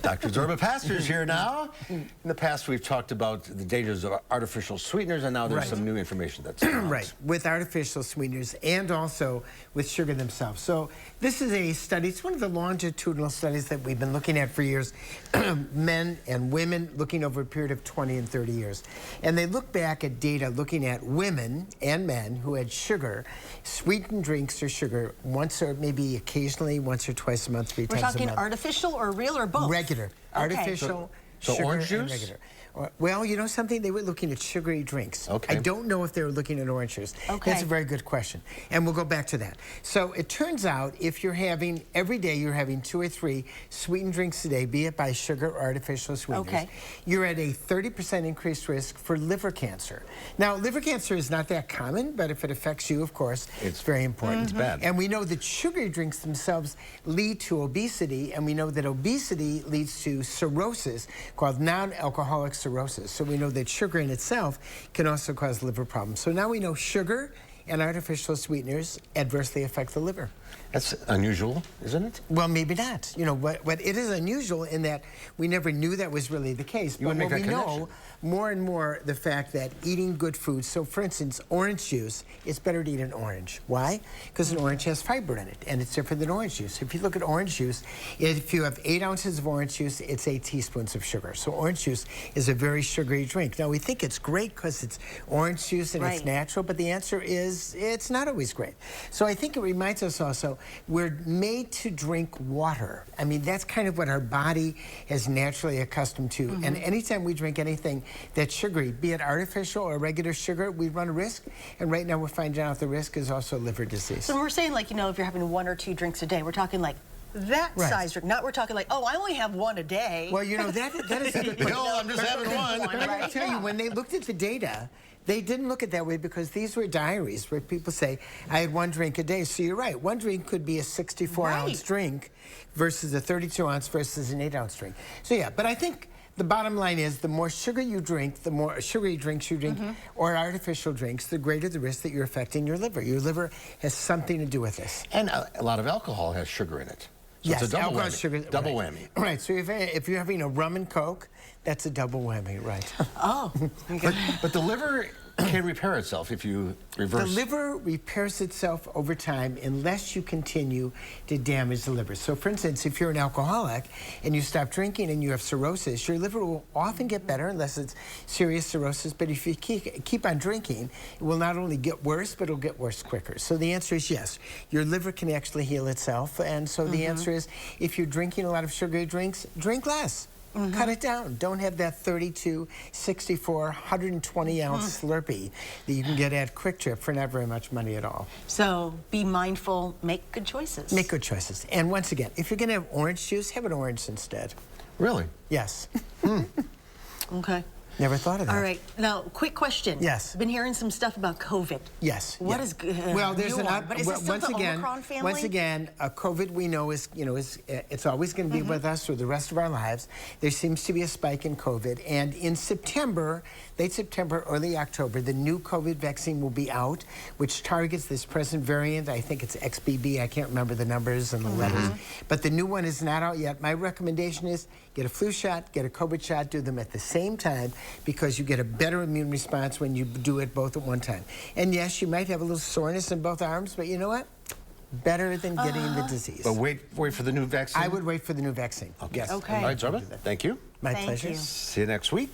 Dr. Zorba Paster is here now. In the past, we've talked about the dangers of artificial sweeteners, and now there's some new information that's out. Right, with artificial sweeteners and also with sugar themselves. So this is a study, it's one of the longitudinal studies that we've been looking at for years, men and women looking over a period of 20 and 30 years. And they look back at data looking at women and men who had sugar, sweetened drinks or sugar, once or maybe occasionally, once or twice a month, 3 times a month. We're talking artificial or real or both? Regular. Okay. Artificial, So sugar, orange and juice? regular. Well, you know something? They were looking at sugary drinks. Okay. I don't know if they were looking at orange juice. Okay. That's a very good question. And we'll go back to that. So it turns out if you're having, every day you're having 2 or 3 sweetened drinks a day, be it by sugar or artificial sweeteners, Okay. you're at a 30% increased risk for liver cancer. Now, liver cancer is not that common, but if it affects you, of course, it's very important. It's bad. And we know that sugary drinks themselves lead to obesity, and we know that obesity leads to cirrhosis called non-alcoholic cirrhosis. So we know that sugar in itself can also cause liver problems. So now we know sugar and artificial sweeteners adversely affect the liver. That's unusual, isn't it? Well, maybe not. You know, but it is unusual in that we never knew that was really the case. You But would make what we that know connection. more and more the fact that eating good food, so for instance, orange juice, it's better to eat an orange. Why? Because an orange has fiber in it, and it's different than orange juice. If you look at orange juice, if you have 8 ounces of orange juice, it's 8 teaspoons of sugar. So orange juice is a very sugary drink. Now, we think it's great because it's orange juice and it's natural, but the answer is it's not always great. So I think it reminds us also, we're made to drink water. I mean, that's kind of what our body is naturally accustomed to. And anytime we drink anything that's sugary, be it artificial or regular sugar, we run a risk. And right now we're finding out the risk is also liver disease. So we're saying, like, you know, if you're having 1 or 2 drinks a day, we're talking like that size drink. Not we're talking like, oh, I only have 1 a day. Well, you know, that is a good point. Bill, I'm just having one. But I gotta tell you, when they looked at the data, they didn't look at it that way because these were diaries where people say, I had 1 drink a day. So you're right, 1 drink could be a 64-ounce drink versus a 32-ounce versus an 8-ounce drink. So yeah, but I think the bottom line is the more sugar you drink, the more sugary drinks you drink, or artificial drinks, the greater the risk that you're affecting your liver. Your liver has something to do with this. And a lot of alcohol has sugar in it. So Yes, it's a double alcohol, whammy. sugar, Double whammy. Right, so if you're having a rum and Coke, that's a double whammy, right. Oh, okay. But the liver can repair itself if you reverse. The liver repairs itself over time unless you continue to damage the liver. So for instance, if you're an alcoholic and you stop drinking and you have cirrhosis, your liver will often get better unless it's serious cirrhosis, but if you keep on drinking, it will not only get worse, but it'll get worse quicker. So the answer is yes, your liver can actually heal itself, and so the answer is if you're drinking a lot of sugary drinks, drink less. Cut it down. Don't have that 32, 64, 120-ounce Slurpee that you can get at Quick Trip for not very much money at all. So be mindful, make good choices. Make good choices. And once again, if you're going to have orange juice, have an orange instead. Really? Yes. Okay. Never thought of that. All right. Now, quick question. Yes. Been hearing some stuff about COVID. Yes. What yeah. is well? There's new on, but is it still once the again, Omicron family? once again, COVID we know is it's always going to be with us through the rest of our lives. There seems to be a spike in COVID, and in September, late September, early October, the new COVID vaccine will be out, which targets this present variant. I think it's XBB. I can't remember the numbers and the letters, but the new one is not out yet. My recommendation is get a flu shot, get a COVID shot, do them at the same time because you get a better immune response when you do it both at one time. And yes, you might have a little soreness in both arms, but you know what? Better than getting the disease. But wait for the new vaccine? I would wait for the new vaccine. Okay. Yes. Okay. All right, Zorba, thank you. My Thank pleasure. you. See you next week.